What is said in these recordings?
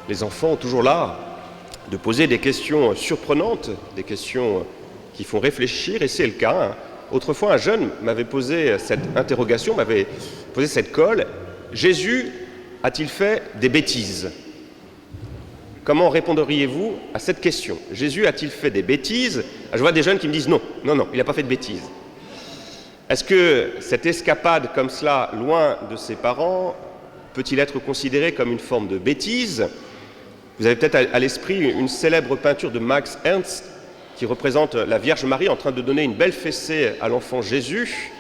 les enfants ont toujours l'art de poser des questions surprenantes, des questions qui font réfléchir, et c'est le cas. Autrefois, un jeune m'avait posé cette interrogation, m'avait posé cette colle. Jésus a-t-il fait des bêtises ? Comment répondriez-vous à cette question ? Jésus a-t-il fait des bêtises ? Je vois des jeunes qui me disent non, il n'a pas fait de bêtises. Est-ce que cette escapade comme cela, loin de ses parents, peut-il être considéré comme une forme de bêtise ? Vous avez peut-être à l'esprit une célèbre peinture de Max Ernst qui représente la Vierge Marie en train de donner une belle fessée à l'enfant Jésus,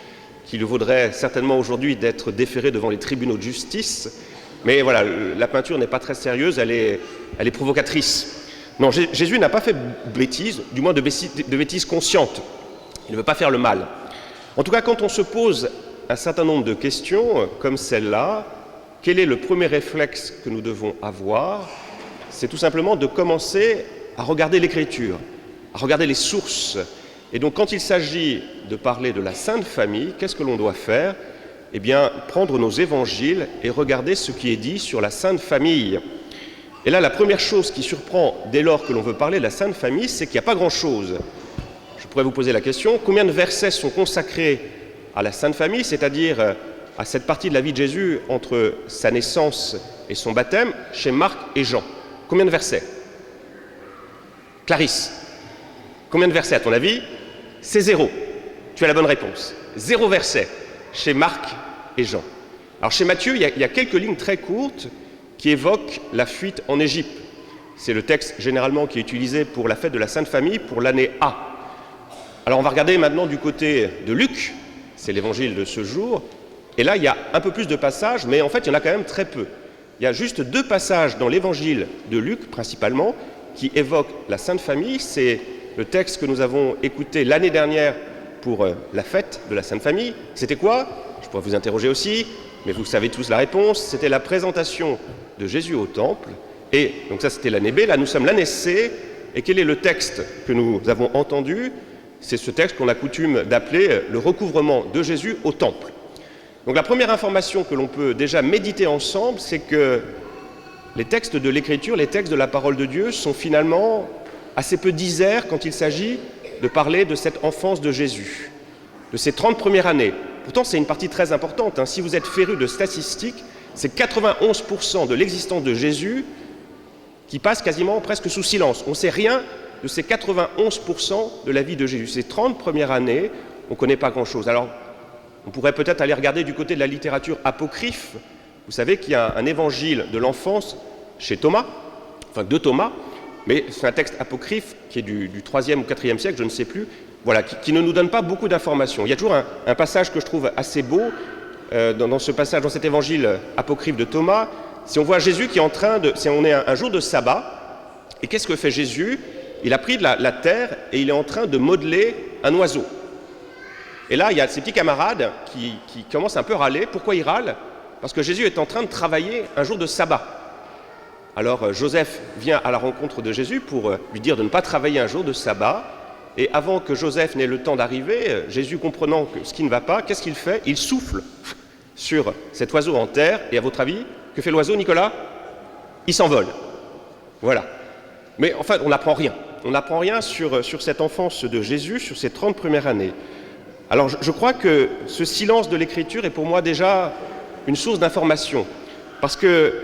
qui lui vaudrait certainement aujourd'hui d'être déféré devant les tribunaux de justice. Mais voilà, la peinture n'est pas très sérieuse, elle est provocatrice. Non, Jésus n'a pas fait bêtise, du moins de bêtises conscientes. Il ne veut pas faire le mal. En tout cas, quand on se pose un certain nombre de questions comme celle-là, quel est le premier réflexe que nous devons avoir ? C'est tout simplement de commencer à regarder l'Écriture, à regarder les sources. Et donc, quand il s'agit de parler de la Sainte Famille, qu'est-ce que l'on doit faire ? Eh bien, prendre nos évangiles et regarder ce qui est dit sur la Sainte Famille. Et là, la première chose qui surprend dès lors que l'on veut parler de la Sainte Famille, c'est qu'il n'y a pas grand-chose. Je pourrais vous poser la question, combien de versets sont consacrés à la Sainte Famille, c'est-à-dire à cette partie de la vie de Jésus entre sa naissance et son baptême, chez Marc et Jean ? Combien de versets ? Clarisse, combien de versets à ton avis ? C'est 0. Tu as la bonne réponse. 0 verset chez Marc et Jean. Alors chez Matthieu, il y a quelques lignes très courtes qui évoquent la fuite en Égypte. C'est le texte généralement qui est utilisé pour la fête de la Sainte Famille pour l'année A. Alors on va regarder maintenant du côté de Luc, c'est l'évangile de ce jour, et là il y a un peu plus de passages, mais en fait il y en a quand même très peu. Il y a juste 2 passages dans l'évangile de Luc, principalement, qui évoquent la Sainte Famille. C'est le texte que nous avons écouté l'année dernière pour la fête de la Sainte Famille. C'était quoi ? Je pourrais vous interroger aussi, mais vous savez tous la réponse. C'était la présentation de Jésus au temple. Et donc ça c'était l'année B, là nous sommes l'année C. Et quel est le texte que nous avons entendu ? C'est ce texte qu'on a coutume d'appeler le recouvrement de Jésus au temple. Donc la première information que l'on peut déjà méditer ensemble, c'est que les textes de l'Écriture, les textes de la parole de Dieu sont finalement assez peu diserts quand il s'agit de parler de cette enfance de Jésus, de ses 30 premières années. Pourtant, c'est une partie très importante. Si vous êtes féru de statistiques, c'est 91% de l'existence de Jésus qui passe quasiment presque sous silence. On ne sait rien de ces 91% de la vie de Jésus. Ces 30 premières années, on ne connaît pas grand-chose. Alors, on pourrait peut-être aller regarder du côté de la littérature apocryphe. Vous savez qu'il y a un évangile de l'enfance chez Thomas, enfin de Thomas, mais c'est un texte apocryphe qui est du 3e ou 4e siècle, je ne sais plus, voilà, qui ne nous donne pas beaucoup d'informations. Il y a toujours un passage que je trouve assez beau dans ce passage, dans cet évangile apocryphe de Thomas. Si on voit Jésus qui est en train de... on est un jour de sabbat, et qu'est-ce que fait Jésus ? Il a pris de la terre et il est en train de modeler un oiseau. Et là, il y a ses petits camarades qui commencent un peu à râler. Pourquoi ils râlent ? Parce que Jésus est en train de travailler un jour de sabbat. Alors Joseph vient à la rencontre de Jésus pour lui dire de ne pas travailler un jour de sabbat. Et avant que Joseph n'ait le temps d'arriver, Jésus, comprenant ce qui ne va pas, qu'est-ce qu'il fait ? Il souffle sur cet oiseau en terre. Et à votre avis, que fait l'oiseau, Nicolas ? Il s'envole. Voilà. Mais en fait, on n'apprend rien. On n'apprend rien sur cette enfance de Jésus, sur ses 30 premières années. Alors je crois que ce silence de l'Écriture est pour moi déjà une source d'information. Parce que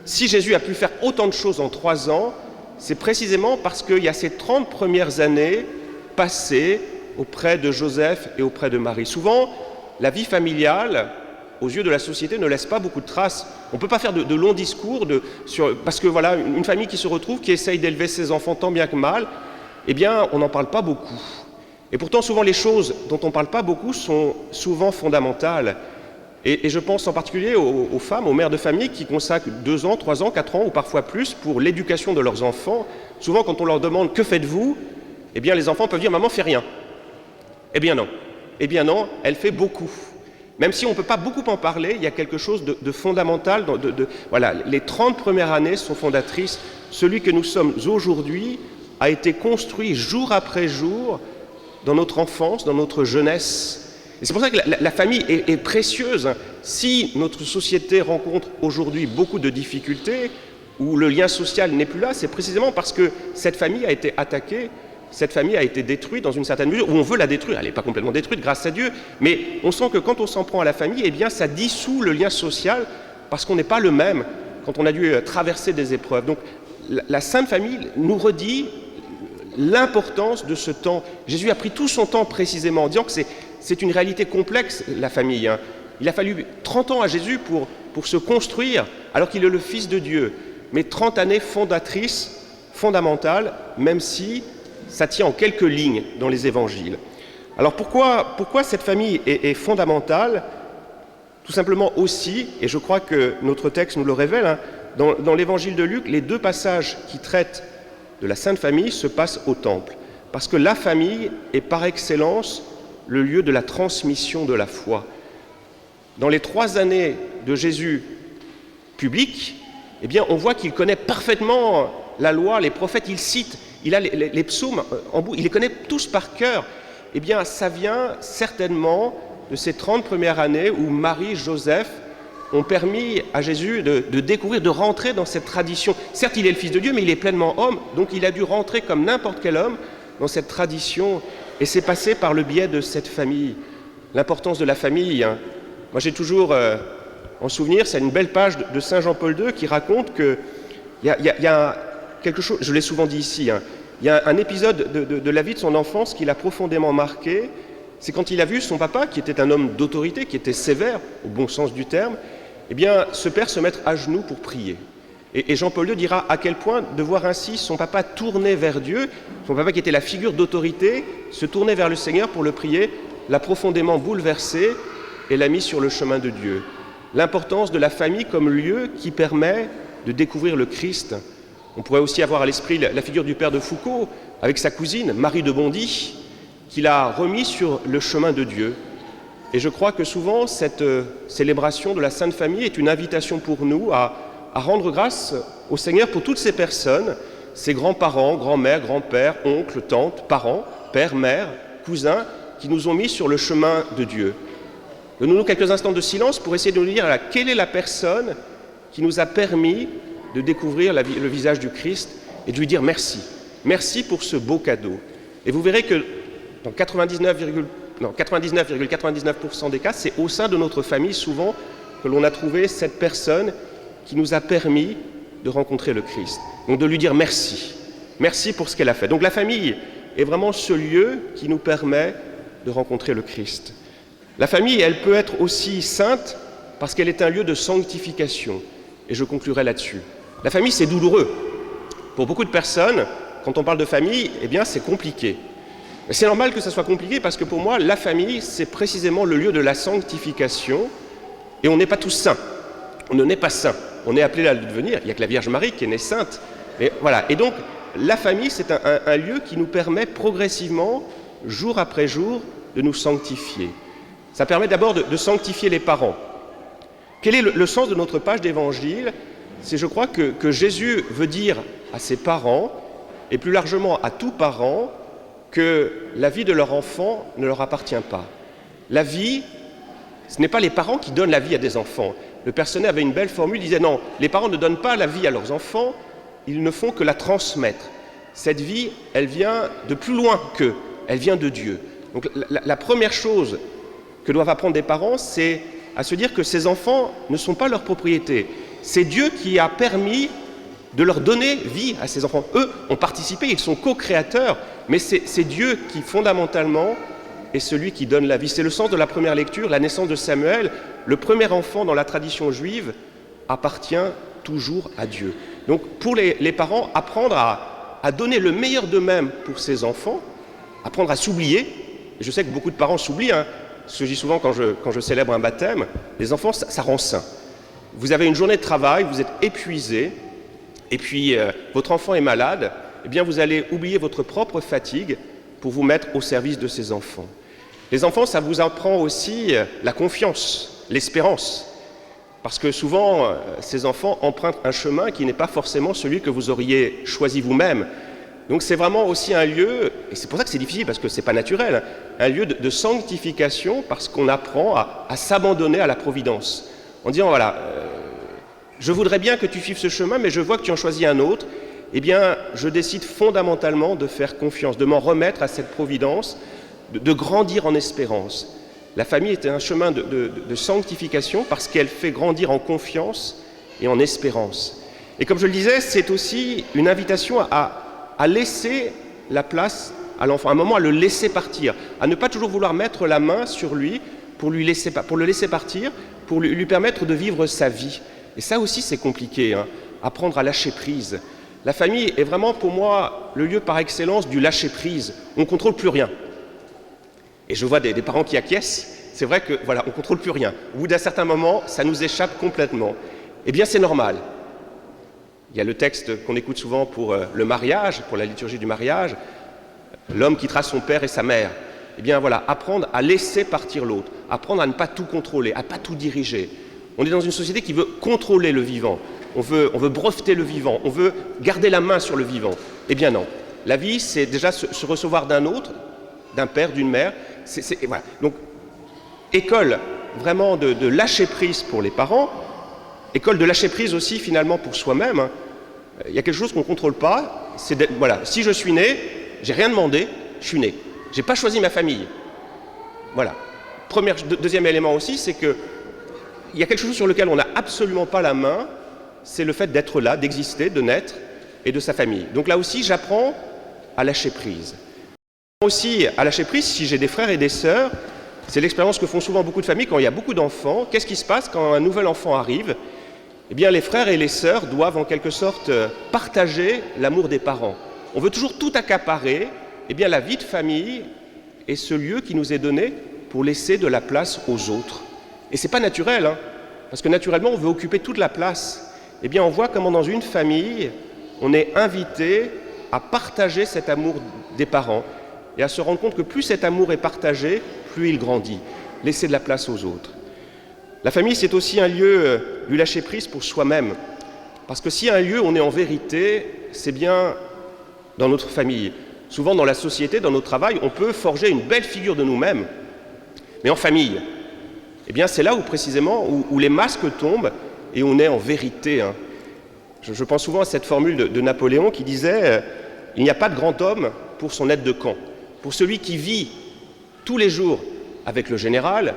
si Jésus a pu faire autant de choses en 3 ans, c'est précisément parce qu'il y a ces 30 premières années passées auprès de Joseph et auprès de Marie. Souvent, la vie familiale, aux yeux de la société, ne laisse pas beaucoup de traces. On ne peut pas faire de longs discours parce que voilà, une famille qui se retrouve, qui essaye d'élever ses enfants tant bien que mal, eh bien, on n'en parle pas beaucoup. Et pourtant, souvent, les choses dont on ne parle pas beaucoup sont souvent fondamentales. Et je pense en particulier aux femmes, aux mères de famille qui consacrent 2 ans, 3 ans, 4 ans ou parfois plus pour l'éducation de leurs enfants. Souvent, quand on leur demande « Que faites-vous ?», eh bien, les enfants peuvent dire « Maman fait rien ». Eh bien non, elle fait beaucoup. Même si on ne peut pas beaucoup en parler, il y a quelque chose de fondamental. Voilà, les 30 premières années sont fondatrices. Celui que nous sommes aujourd'hui a été construit jour après jour dans notre enfance, dans notre jeunesse. Et c'est pour ça que la famille est précieuse. Si notre société rencontre aujourd'hui beaucoup de difficultés, où le lien social n'est plus là, c'est précisément parce que cette famille a été attaquée, cette famille a été détruite dans une certaine mesure, où on veut la détruire. Elle n'est pas complètement détruite, grâce à Dieu, mais on sent que quand on s'en prend à la famille, eh bien, ça dissout le lien social, parce qu'on n'est pas le même quand on a dû traverser des épreuves. Donc, la Sainte Famille nous redit l'importance de ce temps. Jésus a pris tout son temps précisément en disant que c'est une réalité complexe, la famille. Hein. Il a fallu 30 ans à Jésus pour se construire, alors qu'il est le Fils de Dieu. Mais 30 années fondatrices, fondamentales, même si ça tient en quelques lignes dans les évangiles. Alors pourquoi cette famille est fondamentale? Tout simplement aussi, et je crois que notre texte nous le révèle, hein, dans l'évangile de Luc, les 2 passages qui traitent de la Sainte Famille se passent au Temple. Parce que la famille est par excellence le lieu de la transmission de la foi. Dans les 3 années de Jésus public, eh bien, on voit qu'il connaît parfaitement la loi, les prophètes, il cite, il a les psaumes en bout, il les connaît tous par cœur. Eh bien, ça vient certainement de ces 30 premières années où Marie, Joseph ont permis à Jésus de découvrir, de rentrer dans cette tradition. Certes, il est le Fils de Dieu, mais il est pleinement homme, donc il a dû rentrer comme n'importe quel homme dans cette tradition, et c'est passé par le biais de cette famille. L'importance de la famille, hein. Moi j'ai toujours en souvenir, c'est une belle page de Saint Jean-Paul II qui raconte qu'il y a quelque chose, je l'ai souvent dit ici, hein, il y a un épisode de la vie de son enfance qui l'a profondément marqué. C'est quand il a vu son papa, qui était un homme d'autorité, qui était sévère, au bon sens du terme, eh bien, ce père se mettre à genoux pour prier. Et Jean-Paul II dira à quel point de voir ainsi son papa tourner vers Dieu, son papa qui était la figure d'autorité, se tourner vers le Seigneur pour le prier, l'a profondément bouleversé et l'a mis sur le chemin de Dieu. L'importance de la famille comme lieu qui permet de découvrir le Christ. On pourrait aussi avoir à l'esprit la figure du père de Foucault, avec sa cousine, Marie de Bondy, qui l'a remis sur le chemin de Dieu. Et je crois que souvent, cette célébration de la Sainte Famille est une invitation pour nous à rendre grâce au Seigneur pour toutes ces personnes, ces grands-parents, grands-mères, grands-pères, oncles, tantes, parents, pères, mères, cousins, qui nous ont mis sur le chemin de Dieu. Donnons-nous quelques instants de silence pour essayer de nous dire quelle est la personne qui nous a permis de découvrir le visage du Christ et de lui dire merci. Merci pour ce beau cadeau. Et vous verrez que dans 99,99% des cas, c'est au sein de notre famille souvent que l'on a trouvé cette personne qui nous a permis de rencontrer le Christ. Donc de lui dire merci. Merci pour ce qu'elle a fait. Donc la famille est vraiment ce lieu qui nous permet de rencontrer le Christ. La famille, elle peut être aussi sainte parce qu'elle est un lieu de sanctification. Et je conclurai là-dessus. La famille, c'est douloureux. Pour beaucoup de personnes, quand on parle de famille, eh bien, c'est compliqué. C'est normal que ça soit compliqué parce que pour moi, la famille, c'est précisément le lieu de la sanctification et on n'est pas tous saints. On ne naît pas saint. On est appelé à le devenir. Il n'y a que la Vierge Marie qui est née sainte. Et voilà. Et donc, la famille, c'est un lieu qui nous permet progressivement, jour après jour, de nous sanctifier. Ça permet d'abord de sanctifier les parents. Quel est le sens de notre page d'évangile? C'est, je crois, que Jésus veut dire à ses parents, et plus largement à tous parents, que la vie de leur enfant ne leur appartient pas. La vie, ce n'est pas les parents qui donnent la vie à des enfants. Le Père Sonnet avait une belle formule, il disait non, les parents ne donnent pas la vie à leurs enfants, ils ne font que la transmettre. Cette vie, elle vient de plus loin qu'eux, elle vient de Dieu. Donc la première chose que doivent apprendre des parents, c'est à se dire que ces enfants ne sont pas leur propriété. C'est Dieu qui a permis de leur donner vie à ces enfants. Eux ont participé, ils sont co-créateurs, mais c'est Dieu qui, fondamentalement, est celui qui donne la vie. C'est le sens de la première lecture, la naissance de Samuel. Le premier enfant dans la tradition juive appartient toujours à Dieu. Donc pour les parents, apprendre à donner le meilleur d'eux-mêmes pour ses enfants, apprendre à s'oublier. Et je sais que beaucoup de parents s'oublient, hein. Ce que je dis souvent quand je célèbre un baptême, les enfants, ça rend saint. Vous avez une journée de travail, vous êtes épuisé, et puis votre enfant est malade, eh bien vous allez oublier votre propre fatigue pour vous mettre au service de ces enfants. Les enfants, ça vous apprend aussi la confiance, l'espérance, parce que souvent, ces enfants empruntent un chemin qui n'est pas forcément celui que vous auriez choisi vous-même. Donc c'est vraiment aussi un lieu, et c'est pour ça que c'est difficile, parce que c'est pas naturel, hein, un lieu de sanctification, parce qu'on apprend à s'abandonner à la providence. En disant, voilà, je voudrais bien que tu suives ce chemin, mais je vois que tu en choisis un autre, eh bien, je décide fondamentalement de faire confiance, de m'en remettre à cette providence, de grandir en espérance. La famille est un chemin de sanctification parce qu'elle fait grandir en confiance et en espérance. Et comme je le disais, c'est aussi une invitation à laisser la place à l'enfant, à un moment à le laisser partir, à ne pas toujours vouloir mettre la main sur lui pour le laisser partir, pour lui permettre de vivre sa vie. Et ça aussi, c'est compliqué, hein, apprendre à lâcher prise. La famille est vraiment pour moi le lieu par excellence du lâcher prise. On ne contrôle plus rien. Et je vois des parents qui acquiescent. C'est vrai que voilà, on ne contrôle plus rien. Au bout d'un certain moment, ça nous échappe complètement. Eh bien, c'est normal. Il y a le texte qu'on écoute souvent pour le mariage, pour la liturgie du mariage. L'homme quittera son père et sa mère. Eh bien voilà, apprendre à laisser partir l'autre, apprendre à ne pas tout contrôler, à ne pas tout diriger. On est dans une société qui veut contrôler le vivant. On veut breveter le vivant, on veut garder la main sur le vivant. Eh bien non. La vie, c'est déjà se recevoir d'un autre, d'un père, d'une mère. Voilà. Donc, école vraiment de lâcher prise pour les parents, école de lâcher prise aussi finalement pour soi-même. Hein. Il y a quelque chose qu'on ne contrôle pas, voilà, si je suis né, j'ai rien demandé, je suis né. J'ai pas choisi ma famille. Voilà. Deuxième élément aussi, c'est que il y a quelque chose sur lequel on n'a absolument pas la main, c'est le fait d'être là, d'exister, de naître et de sa famille. Donc là aussi, j'apprends à lâcher prise. Aussi à lâcher prise si j'ai des frères et des sœurs. C'est l'expérience que font souvent beaucoup de familles quand il y a beaucoup d'enfants. Qu'est-ce qui se passe quand un nouvel enfant arrive? Eh bien, les frères et les sœurs doivent en quelque sorte partager l'amour des parents. On veut toujours tout accaparer. Eh bien, la vie de famille est ce lieu qui nous est donné pour laisser de la place aux autres. Et c'est pas naturel, hein, parce que naturellement, on veut occuper toute la place. Eh bien, on voit comment dans une famille, on est invité à partager cet amour des parents et à se rendre compte que plus cet amour est partagé, plus il grandit. Laisser de la place aux autres. La famille, c'est aussi un lieu du lâcher-prise pour soi-même. Parce que si un lieu, on est en vérité, c'est bien dans notre famille. Souvent, dans la société, dans notre travail, on peut forger une belle figure de nous-mêmes. Mais en famille, eh bien, c'est là où précisément où les masques tombent et on est en vérité. Hein. Je pense souvent à cette formule de Napoléon qui disait « Il n'y a pas de grand homme pour son aide de camp. Pour celui qui vit tous les jours avec le général,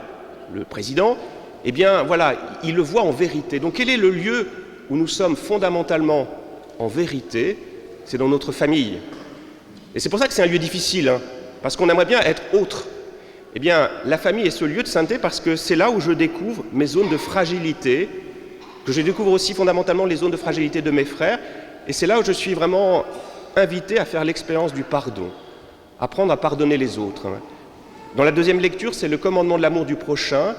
le président, eh bien, voilà, il le voit en vérité. Donc, quel est le lieu où nous sommes fondamentalement en vérité? C'est dans notre famille. Et c'est pour ça que c'est un lieu difficile, hein, parce qu'on aimerait bien être autre. Eh bien, la famille est ce lieu de sainteté parce que c'est là où je découvre mes zones de fragilité, que je découvre aussi fondamentalement les zones de fragilité de mes frères, et c'est là où je suis vraiment invité à faire l'expérience du pardon, apprendre à pardonner les autres. Hein. Dans la deuxième lecture, c'est le commandement de l'amour du prochain,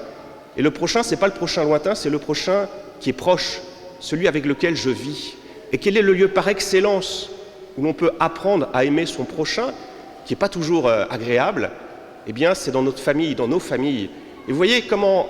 et le prochain, c'est pas le prochain lointain, c'est le prochain qui est proche, celui avec lequel je vis. Et quel est le lieu par excellence où l'on peut apprendre à aimer son prochain, qui n'est pas toujours agréable? Eh bien, c'est dans notre famille, dans nos familles. Et vous voyez comment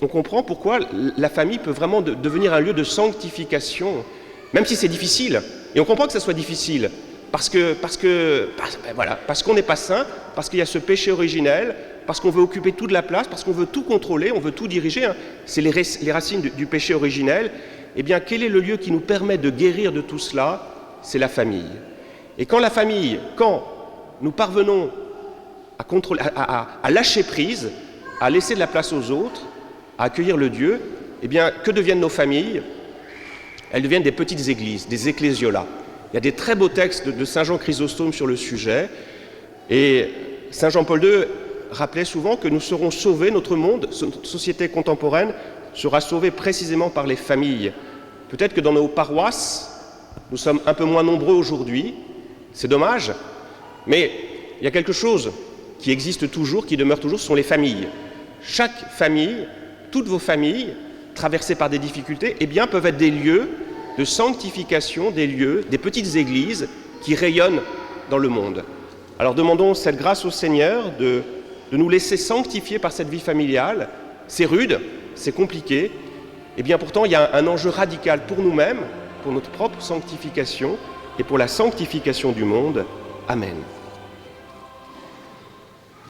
on comprend pourquoi la famille peut vraiment devenir un lieu de sanctification, même si c'est difficile. Et on comprend que ça soit difficile, parce qu'on n'est pas saint, parce qu'il y a ce péché originel, parce qu'on veut occuper toute la place, parce qu'on veut tout contrôler, on veut tout diriger. Hein. C'est les racines du péché originel. Eh bien, quel est le lieu qui nous permet de guérir de tout cela? C'est la famille. Et quand nous parvenons à lâcher prise, à laisser de la place aux autres, à accueillir le Dieu, eh bien, que deviennent nos familles? Elles deviennent des petites églises, des ecclésiolas. Il y a des très beaux textes de Saint Jean Chrysostome sur le sujet. Et Saint Jean-Paul II rappelait souvent que nous serons sauvés, notre monde, notre société contemporaine, sera sauvée précisément par les familles. Peut-être que dans nos paroisses, nous sommes un peu moins nombreux aujourd'hui. C'est dommage, mais il y a quelque chose qui existe toujours, qui demeure toujours, ce sont les familles. Chaque famille, toutes vos familles, traversées par des difficultés, eh bien, peuvent être des lieux de sanctification, des lieux, des petites églises qui rayonnent dans le monde. Alors demandons cette grâce au Seigneur de nous laisser sanctifier par cette vie familiale. C'est rude, c'est compliqué, et bien pourtant il y a un enjeu radical pour nous-mêmes, pour notre propre sanctification et pour la sanctification du monde. Amen.